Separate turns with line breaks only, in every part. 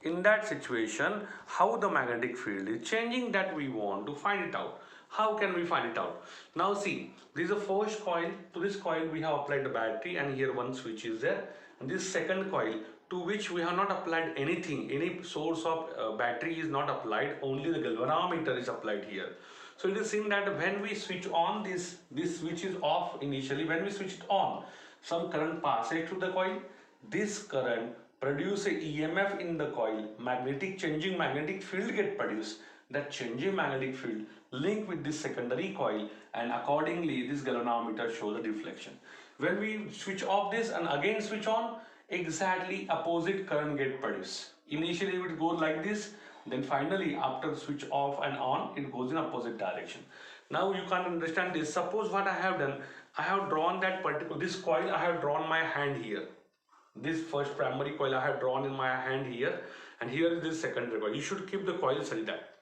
in that situation, how the magnetic field is changing, that we want to find it out. How can we find it out? Now see, this is the first coil. To this coil we have applied the battery, and here one switch is there. And this second coil, to which we have not applied anything, any source of battery is not applied, only the galvanometer is applied here. So it is seen that when we switch on this switch is off initially. When we switch it on, some current passes through the coil. This current produce a EMF in the coil. Changing magnetic field get produced. That changing magnetic field link with this secondary coil, and accordingly this galvanometer shows a deflection. When we switch off this and again switch on, exactly opposite current get produced. Initially it would go like this, then finally after switch off and on, it goes in opposite direction. Now you can't understand this. Suppose what I have done, I have drawn that particular, this coil, I have drawn my hand here. This first primary coil I have drawn in my hand here, and here is this secondary coil. You should keep the coil such that,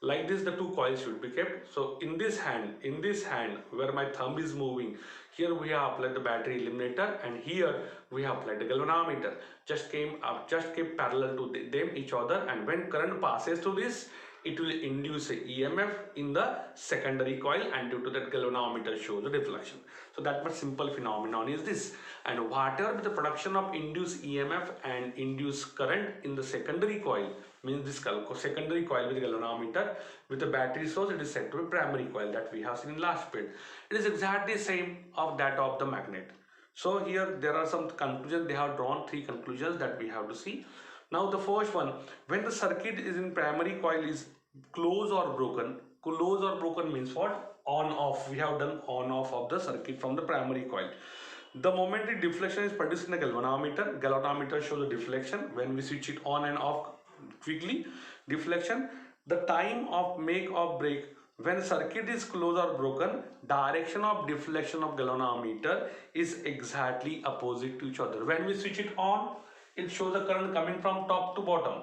like this, the two coils should be kept. So in this hand where my thumb is moving, here we have applied the battery eliminator, and here we have applied the galvanometer. Just keep parallel to them each other, and when current passes through this, it will induce a EMF in the secondary coil, and due to that galvanometer shows the deflection. So that much simple phenomenon is this. And whatever the production of induced EMF and induced current in the secondary coil, means this secondary coil with galvanometer with the battery source, it is said to be primary coil that we have seen in last bit. It is exactly same of that of the magnet. So here there are some conclusions. They have drawn 3 conclusions that we have to see. Now the first one, when the circuit is in primary coil is closed or broken. Closed or broken means what? On off. We have done on off of the circuit from the primary coil. The momentary deflection is produced in the galvanometer. Galvanometer shows the deflection when we switch it on and off quickly. Deflection. The time of make or break, when circuit is closed or broken, direction of deflection of galvanometer is exactly opposite to each other. When we switch it on, it shows the current coming from top to bottom.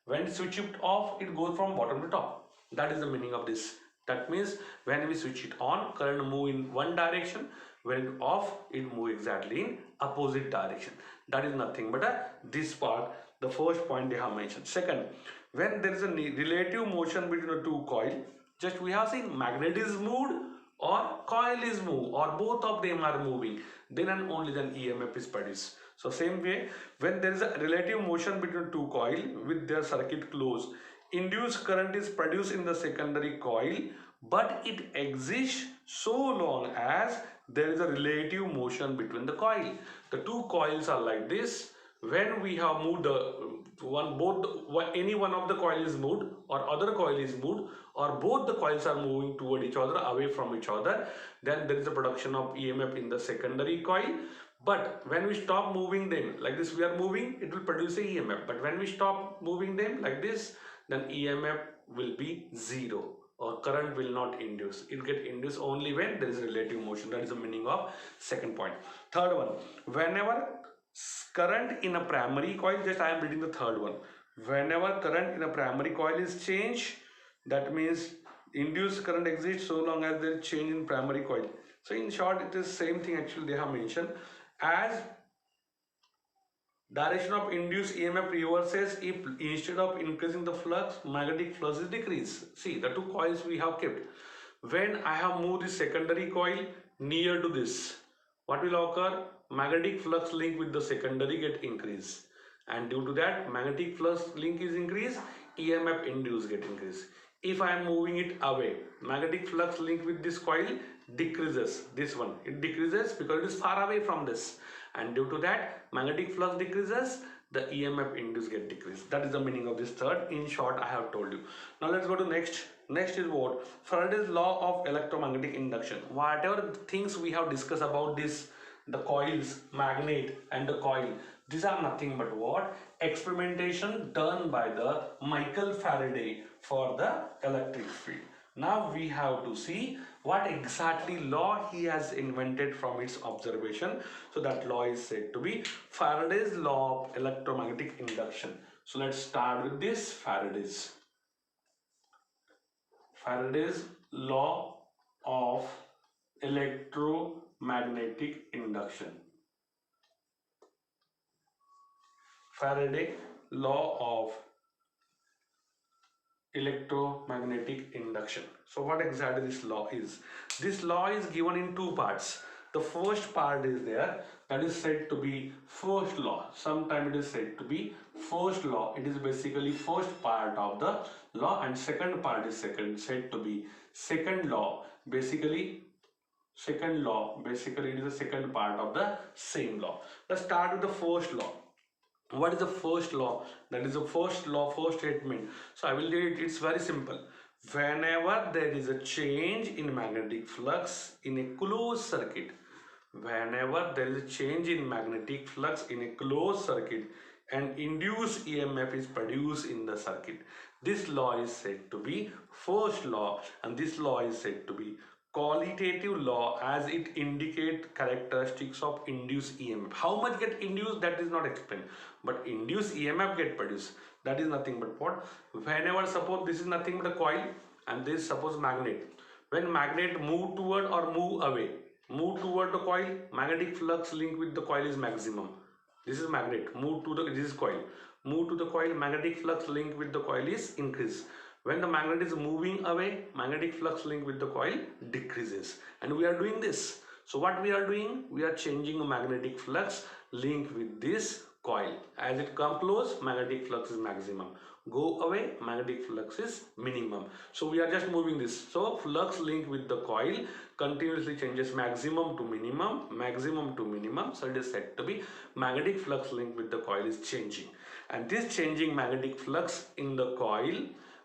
When we switch it off, it goes from bottom to top. That is the meaning of this. That means when we switch it on, current move in one direction. When off, it move exactly in opposite direction. That is nothing but this part, the first point they have mentioned. Second, when there is a relative motion between the two coils, just we have seen magnet is moved or coil is moved, or both of them are moving, then and only then EMF is produced. So same way, when there is a relative motion between two coils with their circuit closed, induced current is produced in the secondary coil, but it exists so long as there is a relative motion between the coil. The two coils are like this. When we have moved any one of the coil is moved, or other coil is moved, or both the coils are moving toward each other, away from each other, then there is a production of EMF in the secondary coil. But when we stop moving them, like this we are moving, it will produce a EMF. But when we stop moving them like this, then EMF will be zero, or current will not induce. It get induced only when there is relative motion. That is the meaning of second point. Third one, whenever current in a primary coil, just I am reading the third one. Whenever current in a primary coil is changed, that means induced current exists so long as there is change in primary coil. So in short, it is same thing actually they have mentioned. As direction of induced EMF reverses if instead of increasing the flux, magnetic flux is decreased. See, the two coils we have kept. When I have moved the secondary coil near to this, what will occur? Magnetic flux link with the secondary get increased, and due to that magnetic flux link is increased, EMF induced get increased. If I am moving it away, magnetic flux link with this coil decreases. This one, it decreases because it is far away from this, and due to that magnetic flux decreases, the EMF induced get decreased. That is the meaning of this third. In short, I have told you. Now let's go to next. Next is what? Faraday's law of electromagnetic induction. Whatever things we have discussed about this, the coils, magnet and the coil, these are nothing but what? Experimentation done by the Michael Faraday for the electric field. Now we have to see what exactly law he has invented from its observation. So that law is said to be Faraday's law of electromagnetic induction. So let's start with this Faraday's law of electromagnetic induction. Faraday law of electromagnetic induction. So what exactly this law is? This law is given in two parts. The first part is there, that is said to be first law. Sometimes it is said to be first law. It is basically first part of the law, and second part is said to be second law. Basically it is the second part of the same law. Let's start with the first law. What is the first law? That is the first law, first statement. So I will read it. It's very simple. Whenever there is a change in magnetic flux in a closed circuit, whenever there is a change in magnetic flux in a closed circuit, an induced EMF is produced in the circuit. This law is said to be first law, and this law is said to be qualitative law, as it indicates characteristics of induced EMF. How much get induced, that is not explained, but induced EMF get produced. That is nothing but what? Whenever, suppose this is nothing but a coil, and this suppose magnet. When magnet move toward or move away, move toward the coil, magnetic flux link with the coil is maximum. This is magnet, move to the, this is coil, move to the coil, magnetic flux link with the coil is increase. When the magnet is moving away, magnetic flux link with the coil decreases. And we are doing this. So what we are doing? We are changing a magnetic flux link with this coil. As it come close, magnetic flux is maximum. Go away, magnetic flux is minimum. So we are just moving this. So flux link with the coil continuously changes maximum to minimum, maximum to minimum. So it is said to be magnetic flux link with the coil is changing. And this changing magnetic flux in the coil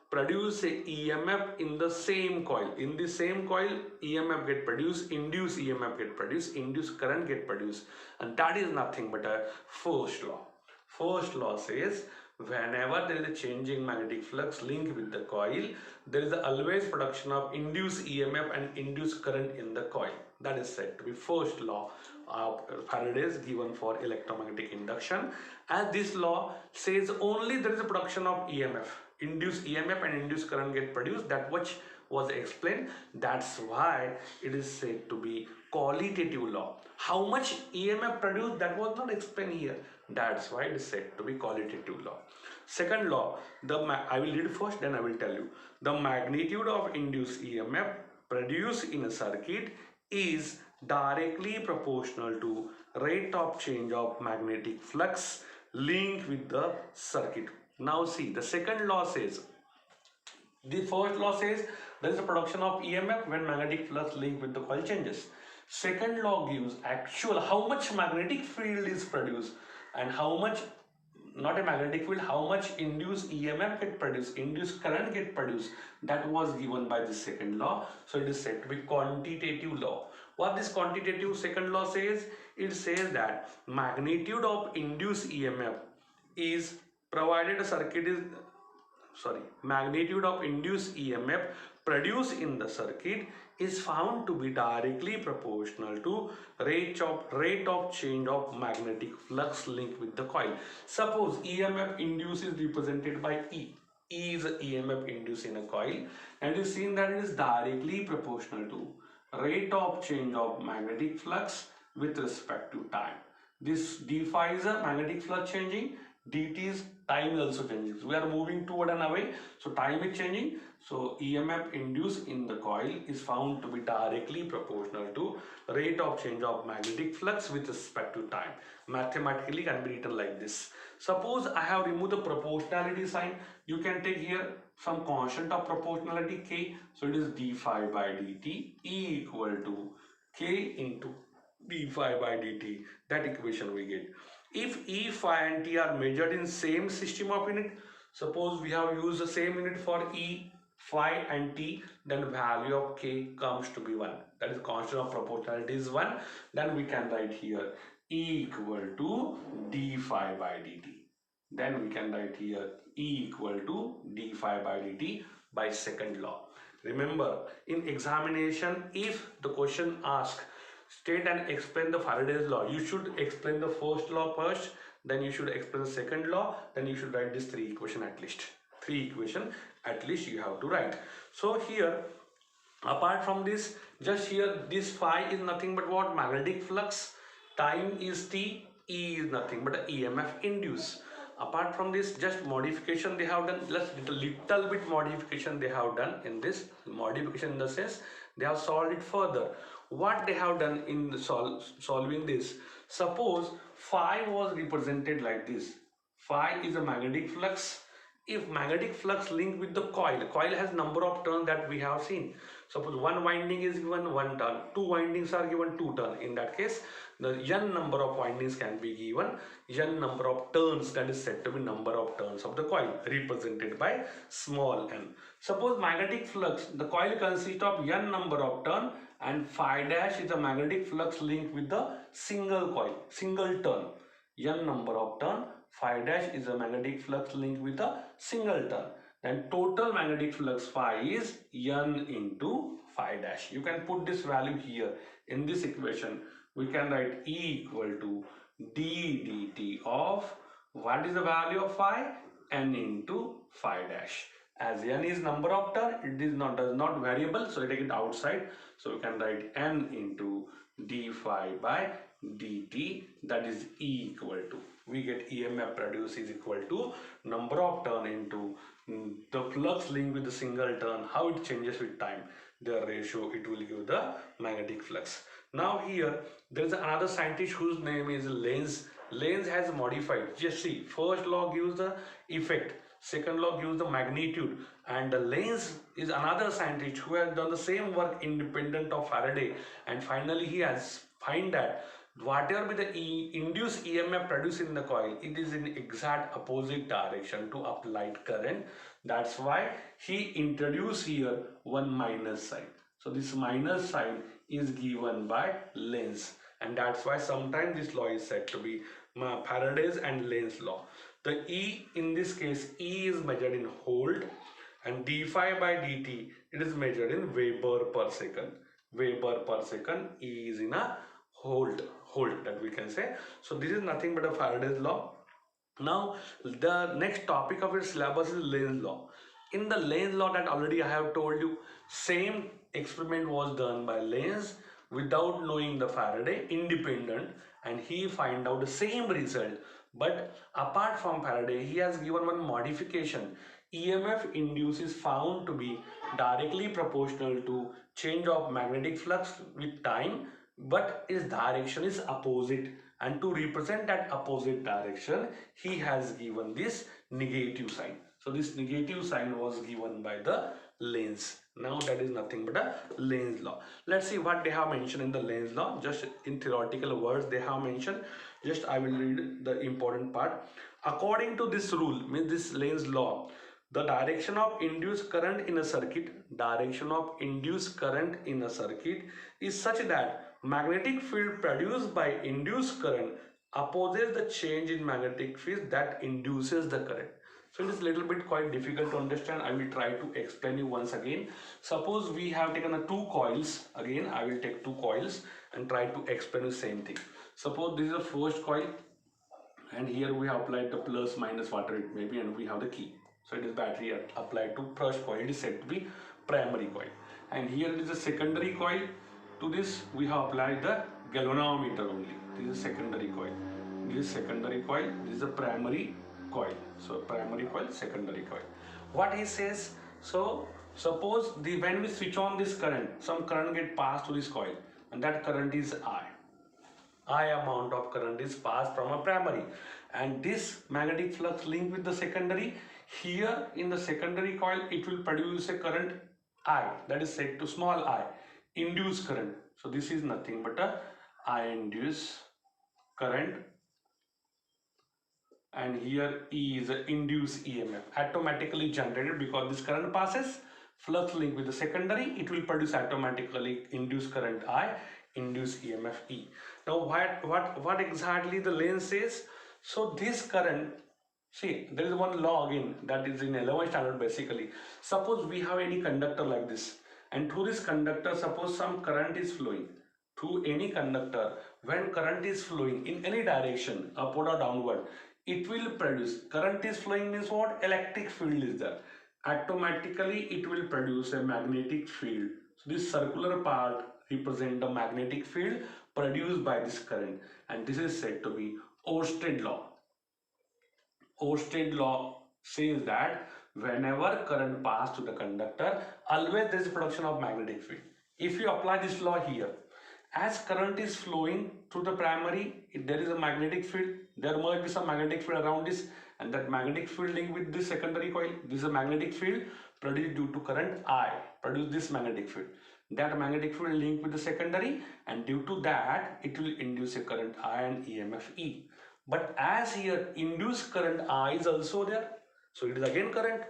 produce a EMF in the same coil. In the same coil, EMF get produced, induced EMF get produced, induced current get produced, and that is nothing but a first law. First law says whenever there is a changing magnetic flux link with the coil, there is always production of induced EMF and induced current in the coil. That is said to be first law of Faraday's given for electromagnetic induction. And this law says only there is a production of EMF, induced EMF and induced current get produced, that which was explained. That's why it is said to be qualitative law. How much EMF produced, that was not explained here. That's why it is said to be qualitative law. Second law, I will read first, then I will tell you. The magnitude of induced EMF produced in a circuit is directly proportional to rate of change of magnetic flux linked with the circuit. Now see, the second law says, the first law says there is a production of EMF when magnetic flux linked with the coil changes. Second law gives actual how much magnetic field is produced and how much, not a magnetic field, how much induced EMF get produced, induced current get produced. That was given by the second law. So it is said to be quantitative law. What this quantitative second law says? It says that magnitude of induced EMF is provided a circuit is, magnitude of induced EMF produced in the circuit is found to be directly proportional to rate of change of magnetic flux link with the coil. Suppose EMF induced is represented by E. E is the EMF induced in a coil, and you seen that it is directly proportional to rate of change of magnetic flux with respect to time. This d phi is a magnetic flux changing, dt is time also changing. So we are moving toward and away, so time is changing. So EMF induced in the coil is found to be directly proportional to rate of change of magnetic flux with respect to time. Mathematically can be written like this. Suppose I have removed the proportionality sign. You can take here some constant of proportionality k. So it is d phi by dt E equal to k into d phi by dt. That equation we get. If E, phi and T are measured in same system of unit, suppose we have used the same unit for E, phi and T, then value of K comes to be 1. That is constant of proportionality is 1. Then we can write here E equal to d phi by dt. Then we can write here E equal to d phi by dt by second law. Remember, in examination, if the question asks state and explain the Faraday's law, you should explain the first law first, then you should explain the second law, then you should write this 3 equation at least. 3 equation at least you have to write. So here, apart from this, just here this phi is nothing but what? Magnetic flux. Time is t. E is nothing but EMF induced. Apart from this, just modification they have done, just little bit modification they have done in this. Modification in the sense they have solved it further. What they have done in solving this, suppose phi was represented like this. Phi is a magnetic flux. If magnetic flux linked with the coil has number of turns that we have seen. Suppose one winding is given one turn, two windings are given two turn. In that case, the n number of windings can be given, n number of turns, that is said to be number of turns of the coil, represented by small n. Suppose magnetic flux, the coil consists of n number of turn, and phi dash is a magnetic flux linked with the single coil, single turn. N number of turn, phi dash is a magnetic flux linked with a single turn. Then total magnetic flux phi is n into phi dash. You can put this value here in this equation. We can write E equal to d dt of, what is the value of phi? N into phi dash. As n is number of turn, it is not, does not variable, so I take it outside. So we can write n into d phi by dt, that is E equal to, we get EMF produced is equal to number of turn into the flux linked with the single turn, how it changes with time, the ratio, it will give the magnetic flux. Now here there is another scientist whose name is Lenz. Lenz has modified, just see, first law gives the effect, second law gives the magnitude, and the Lenz is another scientist who has done the same work independent of Faraday, and finally he has find that whatever be the induced EMF produced in the coil, it is in exact opposite direction to applied current. That's why he introduced here one minus sign. So this minus sign is given by Lenz, and that's why sometimes this law is said to be Faraday's and Lenz law. The E in this case, E is measured in volt, and d phi by dt, it is measured in Weber per second. Weber per second, E is in a volt that we can say. So this is nothing but a Faraday's law. Now the next topic of your syllabus is Lenz law. In the Lenz law that already I have told you, same experiment was done by Lenz without knowing the Faraday, independent, and he find out the same result. But apart from Faraday, he has given one modification. EMF induced is found to be directly proportional to change of magnetic flux with time, but its direction is opposite, and to represent that opposite direction he has given this negative sign. So this negative sign was given by the Lenz. Now that is nothing but a Lenz law. Let's see what they have mentioned in the Lenz law. Just in theoretical words they have mentioned. Just I will read the important part. According to this rule, means this Lenz law, the direction of induced current in a circuit, is such that magnetic field produced by induced current opposes the change in magnetic field that induces the current. So it is a little bit quite difficult to understand. I will try to explain you once again. Suppose we have taken two coils. Again, I will take two coils and try to explain the same thing. Suppose this is the first coil, and here we have applied the plus minus whatever it may be, and we have the key. So it is battery applied to first coil. It is said to be primary coil. And here it is a secondary coil. To this we have applied the galvanometer only. This is secondary coil. This is secondary coil. This is a primary coil. So primary coil, secondary coil. What he says, so suppose when we switch on this current, some current get passed to this coil, and that current is I amount of current is passed from a primary, and this magnetic flux linked with the secondary. Here in the secondary coil it will produce a current I, that is said to small I, induced current. So this is nothing but a I induced current, and here E is an induced EMF automatically generated because this current passes flux link with the secondary. It will produce automatically induced current I, induced EMF E. Now what exactly the Lenz says? So this current, see, there is one law again that is in 11th standard basically. Suppose we have any conductor like this, and through this conductor suppose some current is flowing. Through any conductor, when current is flowing in any direction, upward or downward, it will produce, current is flowing means what? Electric field is there. Automatically it will produce a magnetic field. So this circular part represent the magnetic field produced by this current, and this is said to be Oersted law. Oersted law says that whenever current passes to the conductor, always there is production of magnetic field. If you apply this law here, as current is flowing through the primary, if there is a magnetic field, there must be some magnetic field around this, and that magnetic field linked with this secondary coil. This is a magnetic field produced due to current I, produce this magnetic field. That magnetic field linked with the secondary, and due to that, it will induce a current I and EMF E. But as here induced current I is also there, so it is again current.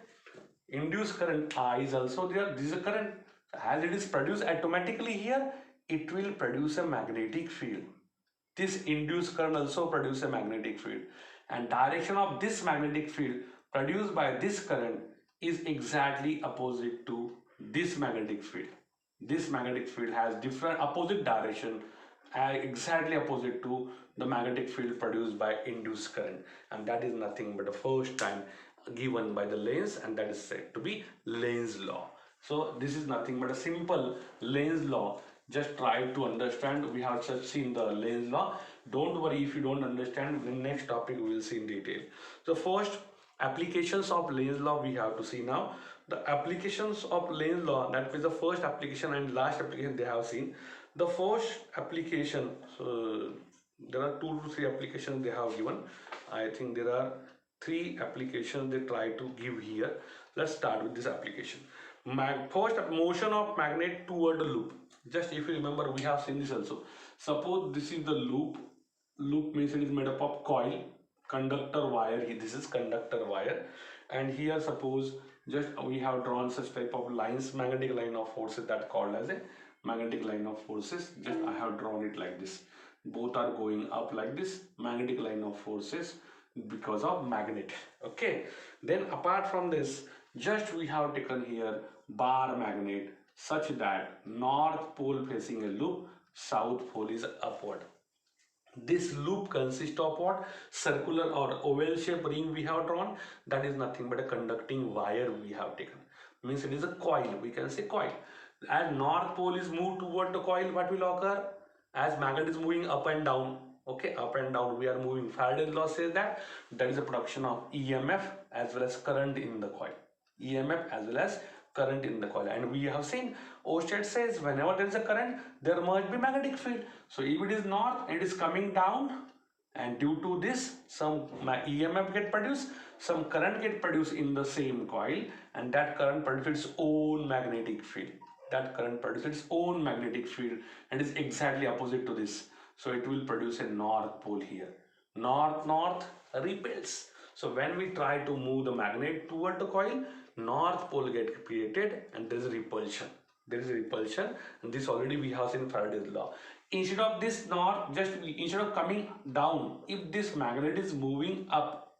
Induced current I is also there. This is a current. As it is produced automatically here, it will produce a magnetic field. This induced current also produces a magnetic field, and direction of this magnetic field produced by this current is exactly opposite to this magnetic field. This magnetic field has different opposite direction, exactly opposite to the magnetic field produced by induced current, and that is nothing but the first time given by the Lenz, and that is said to be Lenz law. So this is nothing but a simple Lenz law. Just try to understand. We have just seen the Lenz law. Don't worry if you don't understand. The next topic we will see in detail. So first, applications of Lenz law we have to see now. The applications of Lenz law, that is the first application and last application they have seen. The first application, so there are 2 to 3 applications they have given. I think there are 3 applications they try to give here. Let's start with this application. First, motion of magnet toward the loop. Just if you remember, we have seen this also. Suppose this is the loop. Loop means it is made up of coil, conductor wire. This is conductor wire, and here suppose just we have drawn such type of lines, magnetic line of forces, that called as a magnetic line of forces. Just I have drawn it like this. Both are going up like this, magnetic line of forces because of magnet. Okay, then apart from this, just we have taken here bar magnet such that north pole facing a loop, south pole is upward. This loop consists of what? Circular or oval shaped ring we have drawn. That is nothing but a conducting wire we have taken. Means it is a coil. We can say coil. As north pole is moved toward the coil, what will occur? As magnet is moving up and down. Okay, up and down we are moving. Faraday's law says that there is a production of EMF as well as current in the coil. EMF as well as current in the coil, and we have seen Oersted says whenever there is a current there must be magnetic field. So if it is north, it is coming down, and due to this some EMF get produced, some current get produced in the same coil, and that current produces its own magnetic field. That current produces its own magnetic field and is exactly opposite to this. So it will produce a north pole here. North repels. So when we try to move the magnet toward the coil, north pole get created and there is a repulsion. There is a repulsion, and this already we have seen Faraday's law. Instead of this north, just instead of coming down, if this magnet is moving up,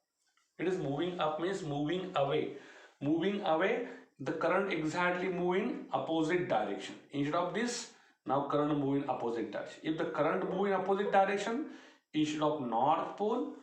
it is moving up means moving away. Moving away, the current exactly moving opposite direction. Instead of this, now current moving opposite direction. If the current moving opposite direction, instead of north pole,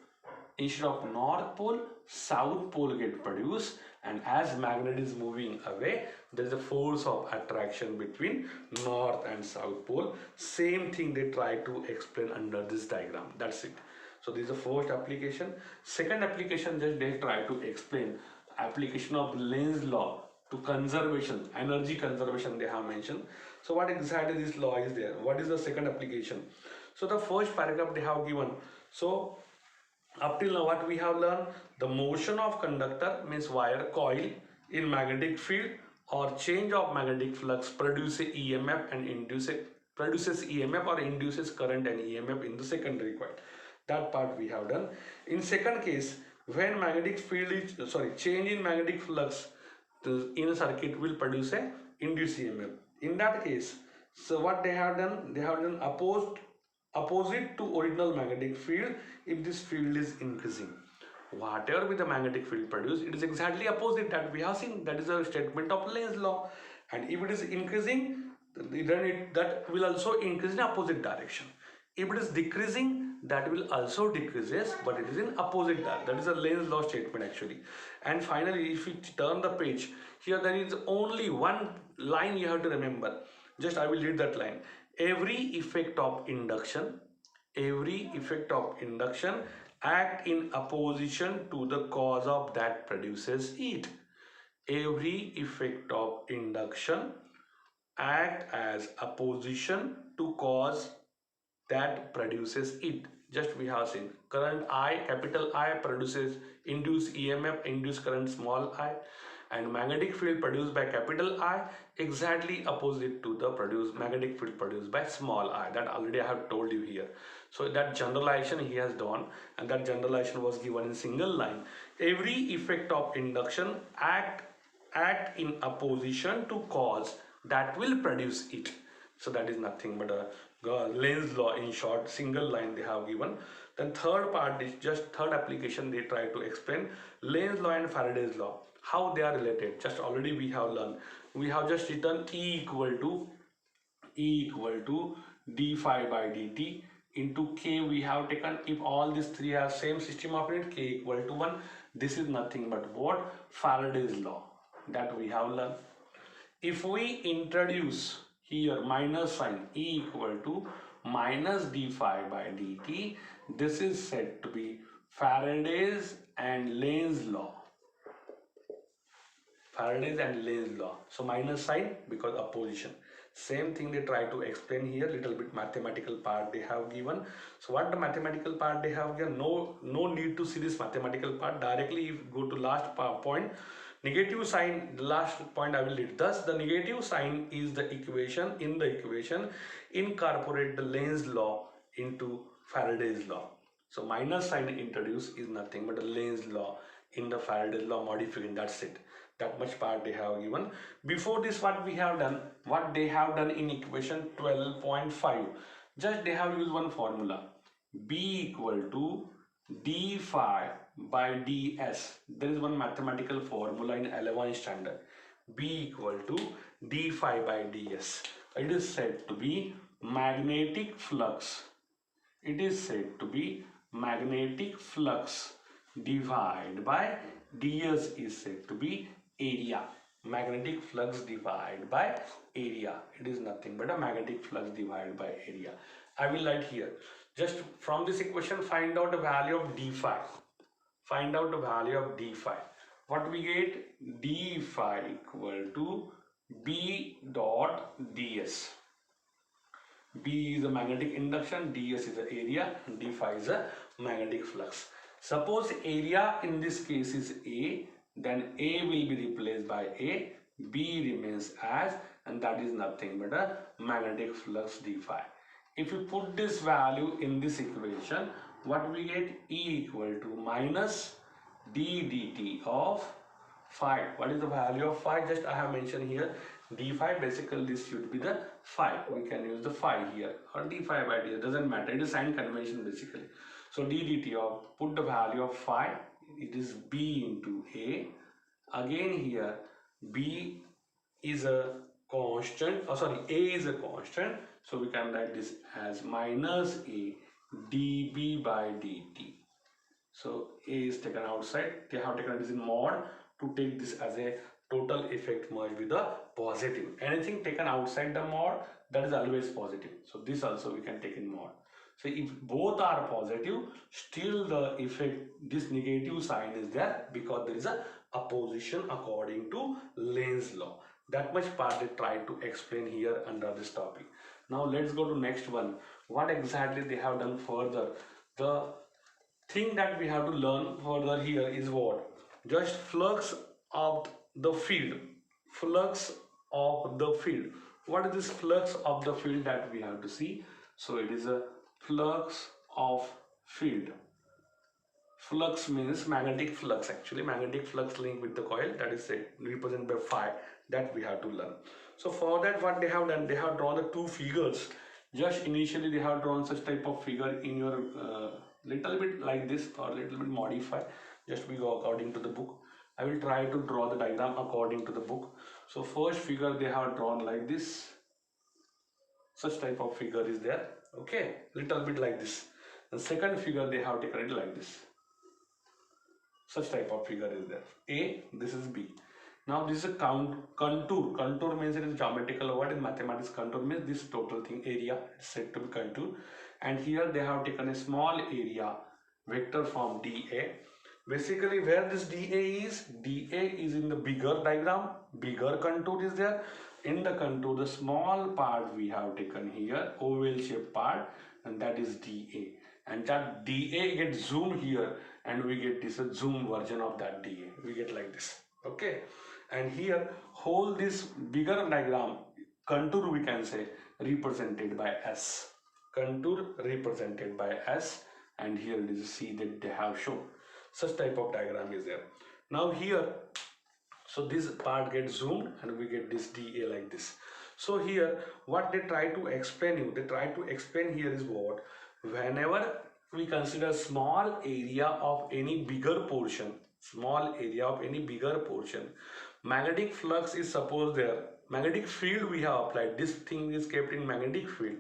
south pole get produced, and as magnet is moving away, there is a force of attraction between north and south pole. Same thing they try to explain under this diagram. That's it. So this is the first application. Second application, just they try to explain application of Lenz law to conservation, energy conservation they have mentioned. So what exactly this law is there? What is the second application? So the first paragraph they have given. So up till now what we have learned, the motion of conductor means wire coil in magnetic field or change of magnetic flux produces EMF and produces EMF or induces current and EMF in the secondary coil. That part we have done. In second case, when magnetic field is change in magnetic flux in a circuit will produce a induced EMF. In that case, so what they have done opposite to original magnetic field if this field is increasing. Whatever with the magnetic field produced, it is exactly opposite that we have seen. That is a statement of Lenz law. And if it is increasing, then that will also increase in opposite direction. If it is decreasing, that will also decreases, but it is in opposite direction. That is a Lenz law statement actually. And finally, if you turn the page, here there is only one line you have to remember. Just I will read that line. Every effect of induction act in opposition to the cause of that produces it. Every effect of induction act as opposition to cause that produces it. Just we have seen current I, capital I produces induced EMF, induced current small I, and magnetic field produced by capital I exactly opposite to the produced magnetic field produced by small I. That already I have told you here. So that generalization he has done, and that generalization was given in single line. Every effect of induction act in opposition to cause that will produce it. So that is nothing but a Lenz law in short, single line they have given. Then third part is just third application they try to explain Lenz law and Faraday's law, how they are related. Just already we have learned. We have just written E equal to d phi by dt into k. We have taken, if all these three are same system of unit, k equal to 1. This is nothing but what? Faraday's law that we have learned. If we introduce here minus sign, E equal to minus d phi by dt, this is said to be Faraday's and Lenz law. Faraday's and Lenz law. So minus sign because opposition. Same thing they try to explain here, little bit mathematical part they have given. So what the mathematical part they have given, no need to see this mathematical part. Directly if you go to last point, negative sign, the last point I will read. Thus the negative sign is the equation, in the equation incorporate the Lenz law into Faraday's law. So minus sign introduced is nothing but the Lenz law in the Faraday's law modification. That's it. That much part they have given. Before this, what we have done, what they have done in equation 12.5, just they have used one formula, B equal to d phi by ds. There is one mathematical formula in 11 standard, B equal to d phi by ds. It is said to be magnetic flux. It is said to be magnetic flux divided by ds is said to be area. Magnetic flux divided by area. It is nothing but a magnetic flux divided by area. I will write here. Just from this equation, find out the value of d phi. Find out the value of d phi. What we get? D phi equal to B dot ds. B is a magnetic induction, ds is the area, d phi is a magnetic flux. Suppose area in this case is A, then A will be replaced by A, B remains as, and that is nothing but a magnetic flux d phi. If you put this value in this equation, what we get? E equal to minus d dt of phi. What is the value of phi? Just I have mentioned here d phi. Basically this should be the phi. We can use the phi here or d phi by d. It doesn't matter. It is sign convention basically. So d dt of, put the value of phi. It is B into A. Again here B is a constant. Oh sorry, A is a constant. So we can write this as minus A dB by dt. So A is taken outside. They have taken this in mod to take this as a total effect merge with the positive. Anything taken outside the mod, that is always positive. So this also we can take in mod. So if both are positive, still the effect, this negative sign is there because there is a opposition according to Lenz law. That much part they try to explain here under this topic. Now let's go to next one. What exactly they have done further? The thing that we have to learn further here is what? Just flux of the field. Flux of the field. What is this flux of the field that we have to see? So it is a flux of field. Flux means magnetic flux, actually magnetic flux linked with the coil, that is represented by phi, that we have to learn. So for that what they have done, they have drawn the two figures. Just initially they have drawn such type of figure in your little bit like this or little bit modify. Just we go according to the book. I will try to draw the diagram according to the book. So first figure they have drawn like this. Such type of figure is there. Okay, little bit like this. The second figure they have taken it like this. Such type of figure is there. A, this is B. Now this is a contour. Contour means it is geometrical word. In mathematics, contour means this total thing area is said to be contour. And here they have taken a small area vector form dA. Basically, where this dA is in the bigger diagram, bigger contour is there. In the contour, the small part we have taken here, oval shaped part, and that is dA. And that dA gets zoomed here, and we get this a zoom version of that dA. We get like this. Okay. And here, whole this bigger diagram, contour we can say, represented by S. Contour represented by S, and here it is C that they have shown. Such type of diagram is there. Now here, so this part gets zoomed and we get this dA like this. So here what they try to explain you, they try to explain here is what, whenever we consider small area of any bigger portion, magnetic flux is supposed there, magnetic field we have applied, this thing is kept in magnetic field,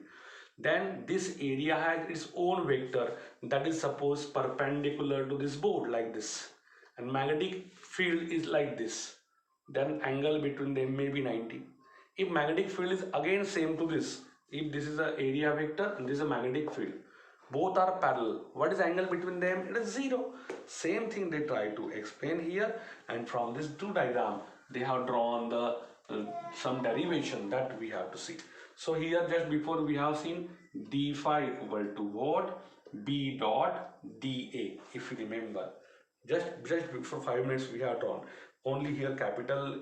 then this area has its own vector that is supposed perpendicular to this board like this, and magnetic field is like this, then angle between them may be 90. If magnetic field is again same to this, if this is a area vector and this is a magnetic field, both are parallel, what is angle between them? It is 0. Same thing they try to explain here, and from this two diagram they have drawn the some derivation that we have to see. So here just before we have seen d phi equal to what? B dot dA. If you remember, just before 5 minutes we have drawn. Only here capital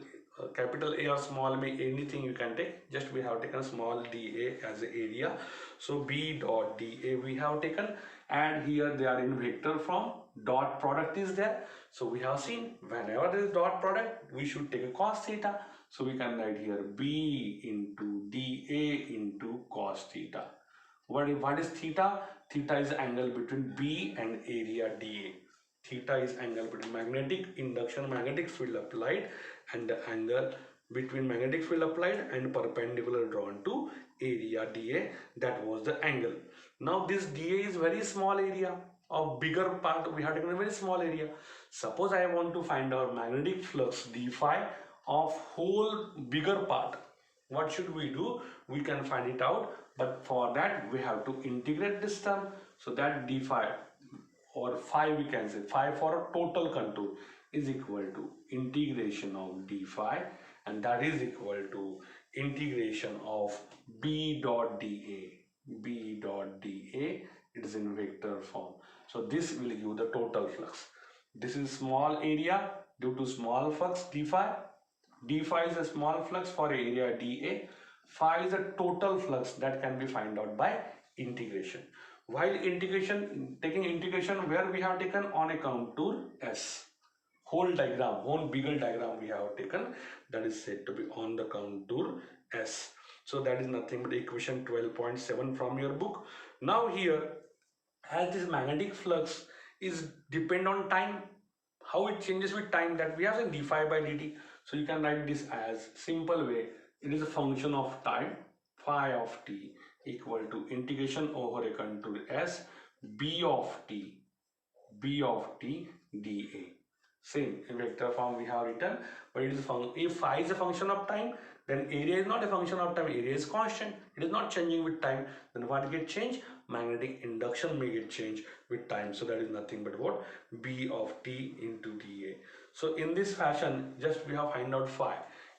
A or small may anything you can take. Just we have taken small dA as the area. So B dot dA we have taken, and here they are in vector form. Dot product is there. So we have seen whenever there is dot product, we should take a cos theta. So we can write here B into dA into cos theta. What is theta? Theta is angle between B and area dA. Theta is angle between magnetic induction, magnetic field applied, and the angle between magnetic field applied and perpendicular drawn to area dA. That was the angle. Now this dA is very small area. Of bigger part we have taken a very small area. Suppose I want to find out magnetic flux d phi of whole bigger part. What should we do? We can find it out, but for that we have to integrate this term. So that d phi or phi, we can say phi for a total contour is equal to integration of d phi, and that is equal to integration of B dot dA. B dot dA, it is in vector form. So this will give the total flux. This is small area due to small flux d phi. D phi is a small flux for area dA. Phi is a total flux that can be found out by integration. While integration, taking integration where we have taken on a contour S. Whole diagram, whole bigger diagram we have taken, that is said to be on the contour S. So that is nothing but equation 12.7 from your book. Now here, as this magnetic flux is depend on time, how it changes with time, that we have in d phi by dt. So you can write this as simple way. It is a function of time, phi of t equal to integration over a contour S, b of t dA. Same in vector form we have written, but it is if phi is a function of time, then area is not a function of time, area is constant, it is not changing with time. Then what get changed? Magnetic induction may get changed with time. So that is nothing but what? B of t into dA. So in this fashion, just we have find out phi.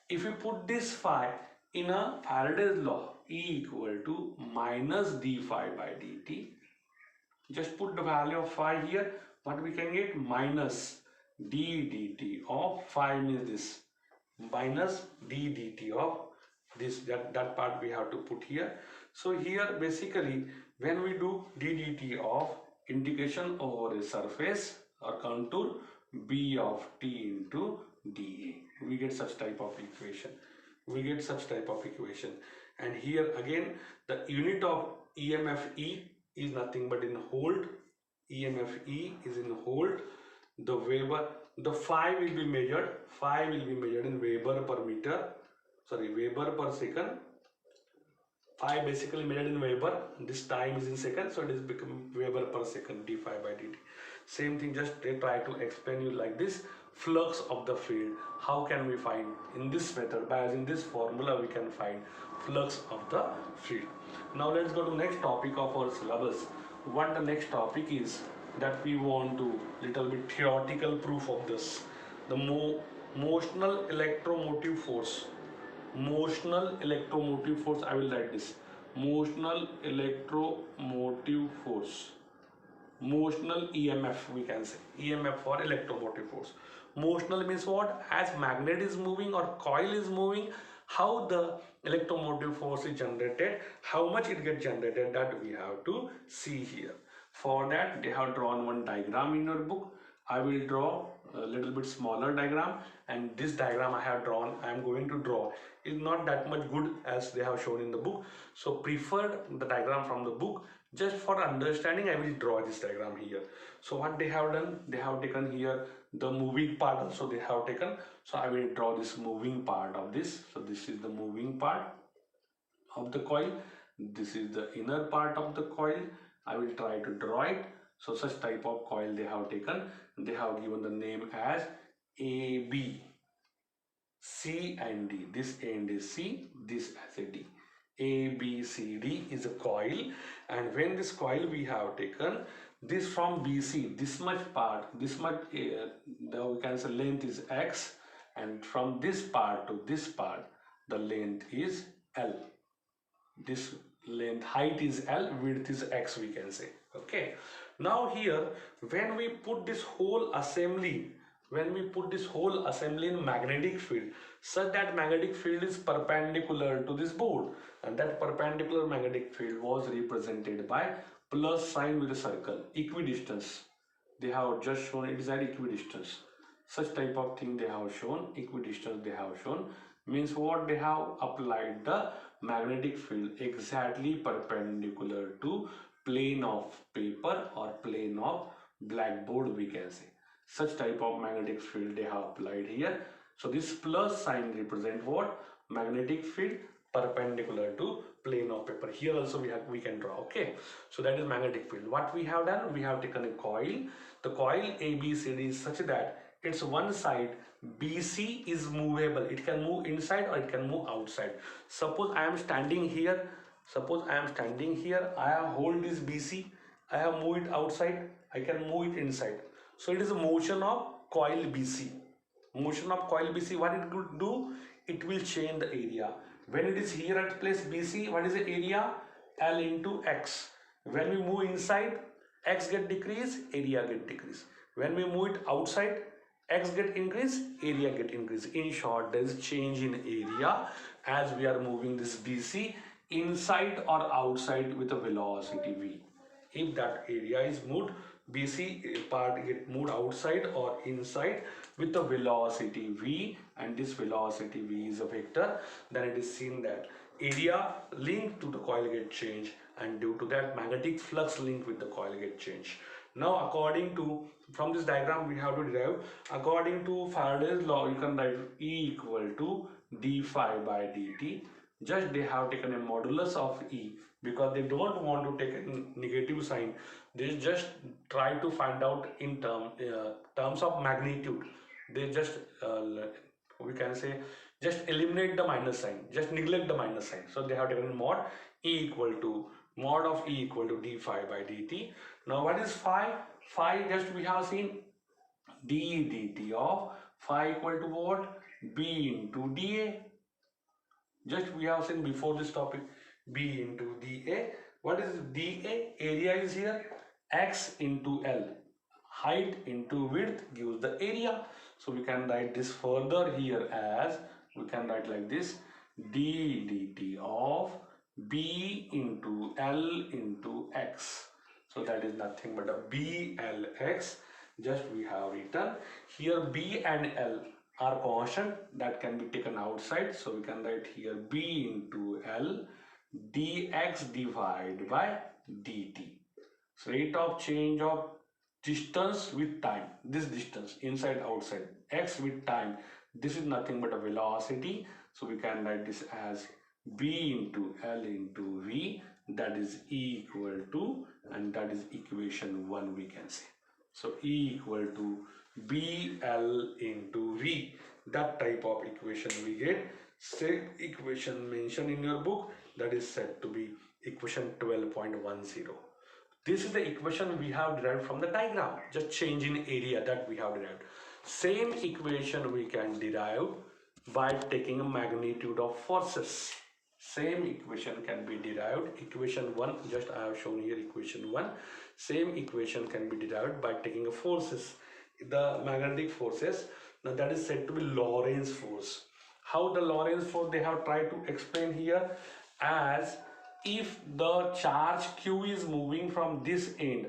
If we put this phi in a Faraday's law, E equal to minus d phi by dt, just put the value of phi here, what we can get? Minus d dt of phi means this, minus d dt of this, that part we have to put here. So here basically when we do d dt of integration over a surface or contour b of t into dA, we get such type of equation. And here again the unit of EMF E is nothing but in volt. EMF E is in volt. The Weber, the phi will be measured in Weber per meter, Weber per second. Phi basically measured in Weber, this time is in second, so it is become Weber per second d phi by dt. Same thing, just they try to explain you like this. Flux of the field, how can we find? In this method, by using this formula we can find flux of the field. Now let's go to next topic of our syllabus. What the next topic is, that we want to little bit theoretical proof of this. The motional electromotive force. Motional electromotive force, I will write this. Motional electromotive force. Motional EMF, we can say. EMF for electromotive force. Motional means what? As magnet is moving or coil is moving, how the electromotive force is generated, how much it gets generated, that we have to see here. For that, they have drawn one diagram in your book. I will draw a little bit smaller diagram, and this diagram I have drawn, I am going to draw, is not that much good as they have shown in the book. So prefer the diagram from the book. Just for understanding, I will draw this diagram here. So what they have done, they have taken here the moving part also they have taken. So I will draw this moving part of this. So this is the moving part of the coil. This is the inner part of the coil. I will try to draw it. So such type of coil they have taken. They have given the name as AB, C and D. This end is C, this as a D. A, B, C, D is a coil, and when this coil we have taken this from BC, this much part, this much, we can say length is X, and from this part to this part, the length is L. This length, height is L, width is X, we can say. Okay. Now here, when we put this whole assembly, in magnetic field, such that magnetic field is perpendicular to this board, and that perpendicular magnetic field was represented by plus sign with a circle, equidistance. They have just shown it is at equidistance. Such type of thing they have shown, equidistance they have shown, means what? They have applied the magnetic field exactly perpendicular to plane of paper or plane of blackboard, we can say. Such type of magnetic field they have applied here. So this plus sign represent what? Magnetic field perpendicular to plane of paper. Here also we can draw. Okay, so that is magnetic field. What we have done, we have taken a coil. The coil ABCD is such that its one side BC is movable. It can move inside or it can move outside. Suppose I am standing here. I have hold this BC. I have moved it outside. I can move it inside. So it is a motion of coil BC. Motion of coil BC, what it could do? It will change the area. When it is here at place BC, what is the area? L into X. When we move inside, X get decrease, area get decrease. When we move it outside, X get increase, area get increase. In short, there is change in area as we are moving this BC inside or outside with a velocity V. If that area is moved, BC part get moved outside or inside with the velocity V, and this velocity V is a vector, then it is seen that area linked to the coil get changed, and due to that magnetic flux link with the coil get changed. Now according to, from this diagram we have to derive, according to Faraday's law, you can write E equal to d phi by dt. Just they have taken a modulus of E because they don't want to take a negative sign. They just try to find out in terms of magnitude. They just we can say just eliminate the minus sign, just neglect the minus sign. So they have taken mod E equal to mod of E equal to d phi by dt. Now what is phi? Phi, just we have seen d dt of phi equal to what? B into dA. Just we have seen before this topic, B into dA. What is dA? Area is here, X into L. Height into width gives the area. So we can write this further here as, we can write like this, d dt of B into L into X. So that is nothing but a BLX. Just we have written here B and L are constant that can be taken outside. So we can write here B into L dx divided by dt. So rate of change of distance with time, this distance inside outside, x with time, this is nothing but a velocity. So we can write this as B into L into V, that is E equal to, and that is equation 1 we can say. So E equal to BL into V, that type of equation we get. Say equation mentioned in your book, that is said to be equation 12.10. This is the equation we have derived from the diagram, just change in area that we have derived. Same equation we can derive by taking a magnitude of forces. Same equation can be derived. Equation 1, just I have shown here equation 1. Same equation can be derived by taking a forces. The magnetic forces, now that is said to be Lorentz force. How the Lorentz force they have tried to explain here, as if the charge Q is moving from this end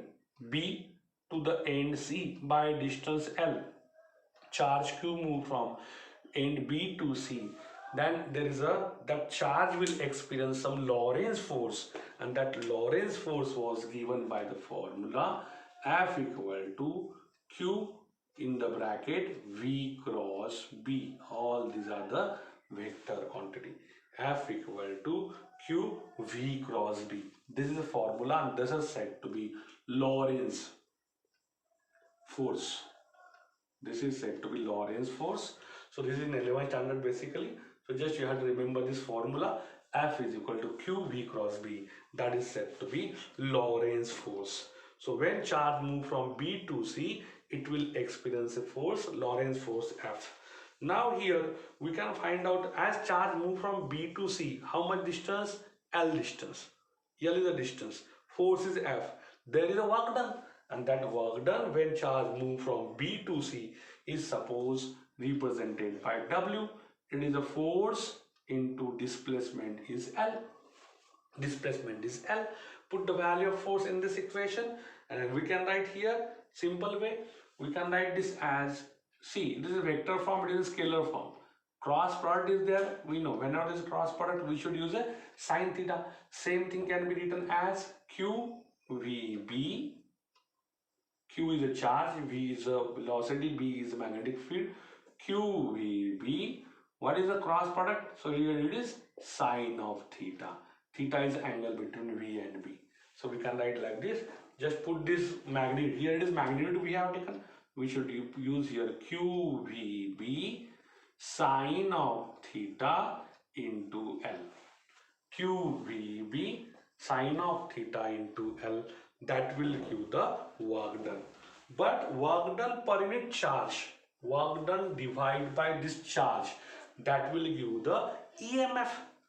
B to the end C by distance L, charge Q move from end B to C, then there is that charge will experience some Lorentz force, and that Lorentz force was given by the formula F equal to Q in the bracket V cross B. All these are the vector quantity. F equal to Q V cross B. This is the formula, and this is said to be Lorentz force. This is said to be Lorentz force. So this is in 11th standard basically. So just you have to remember this formula. F is equal to Q V cross B. That is said to be Lorentz force. So when charge move from B to C, it will experience a force, Lorentz force F. Now here we can find out, as charge move from B to C, how much distance? L distance. L is the distance. Force is F. There is a work done, and that work done when charge move from B to C is suppose represented by W. It is a force into displacement is L. Displacement is L. Put the value of force in this equation, and we can write here simple way. We can write this as, see, this is vector form, it is scalar form. Cross product is there. We know whenever there is cross product, we should use a sine theta. Same thing can be written as Q VB. Q is a charge, V is a velocity, B is a magnetic field. Q VB. What is the cross product? So here it is sine of theta. Theta is angle between V and B. So we can write like this. Just put this magnitude. Here it is magnitude we have taken. We should use here QVB sine of theta into L. QVB sine of theta into L. That will give the work done. But work done per unit charge, work done divided by this charge, that will give the EMF.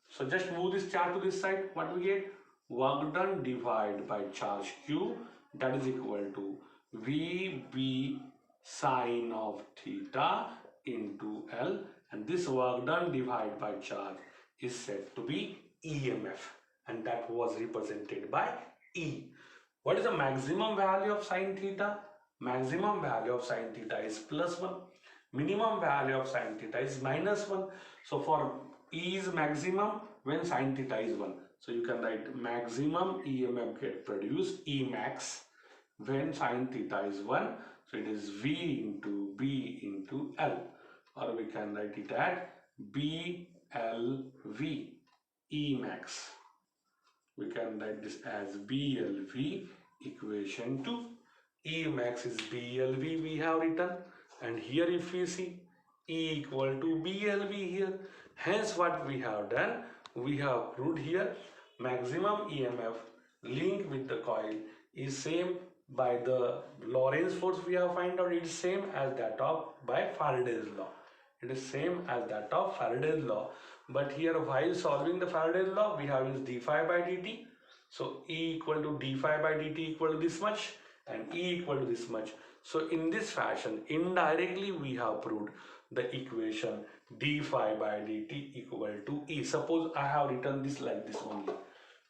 So just move this charge to this side. What we get? Work done divided by charge Q, that is equal to VB sine of theta into L, and this work done divided by charge is said to be EMF, and that was represented by E. What is the maximum value of sine theta? Maximum value of sine theta is +1. Minimum value of sine theta is -1. So for E is maximum when sine theta is 1. So you can write maximum EMF get produced, E max, when sine theta is 1. So it is V into B into L. Or we can write it at BLV, E max. We can write this as BLV equation 2. E max is BLV we have written, and here if we see E equal to BLV here. Hence what we have done, we have proved here maximum EMF linked with the coil is same by the Lorentz force we have find out. It is same as that of by Faraday's law. It is same as that of Faraday's law. But here while solving the Faraday's law, we have used d phi by dt. So E equal to d phi by dt equal to this much, and E equal to this much. So in this fashion, indirectly we have proved the equation d phi by dt equal to E. Suppose I have written this like this only.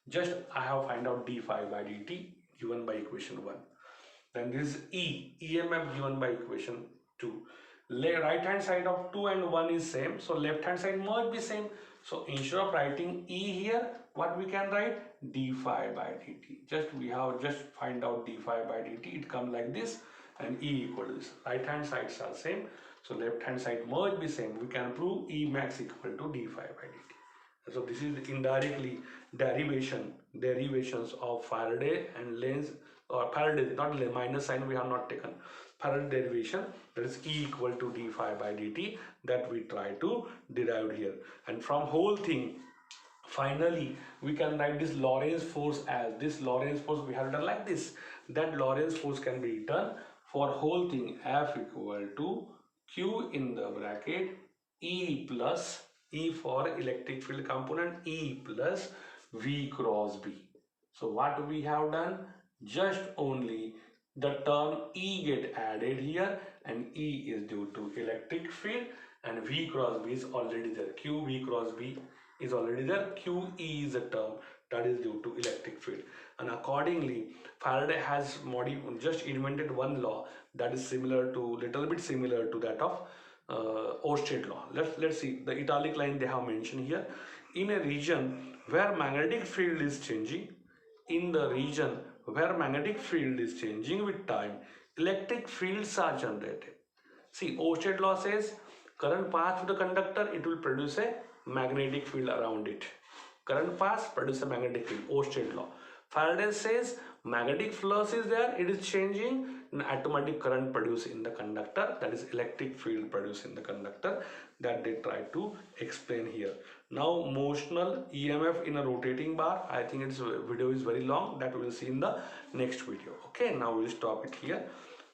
Just I have find out d phi by dt given by equation 1. Then this is E, EMF given by equation 2. Right hand side of 2 and 1 is same, so left hand side must be same. So instead of writing E here, what we can write? D phi by dt. We have just find out d phi by dt. It comes like this, and E equal to this. Right hand sides are same, so left hand side must be same. We can prove E max equal to d phi by dt. So this is indirectly derivations of Faraday and Lenz, or Faraday, not minus sign we have not taken. Faraday derivation, that is E equal to d phi by dt, that we try to derive here. And from whole thing, Finally, we can write this Lorentz force as this Lorentz force we have done like this. That Lorentz force can be written for whole thing F equal to Q in the bracket E plus E for electric field component E plus V cross B. So what we have done? Just only the term E get added here, and E is due to electric field and V cross B is already there. Q V cross B is already there. QE is a term that is due to electric field, and accordingly Faraday has just invented one law that is similar to little bit similar to that of Oersted law. Let's see the italic line they have mentioned here. In a region where magnetic field is changing, in the region where magnetic field is changing with time, electric fields are generated. See, Oersted law says current pass through the conductor, it will produce a magnetic field around it. Current pass produce a magnetic field, Oersted law. Faraday says magnetic flux is there, it is changing, an automatic current produced in the conductor, that is electric field produced in the conductor, that they try to explain here. Now motional EMF in a rotating bar, I think its video is very long, that we will see in the next video. Okay, now we will stop it here.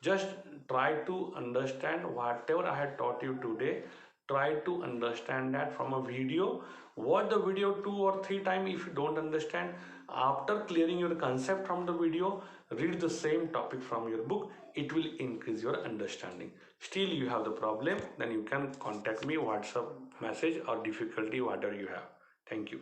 Just try to understand whatever I had taught you today. Try to understand that from a video. Watch the video 2 or 3 times if you don't understand. After clearing your concept from the video, read the same topic from your book. It will increase your understanding. Still you have the problem, then you can contact me, WhatsApp message or difficulty, whatever you have. Thank you.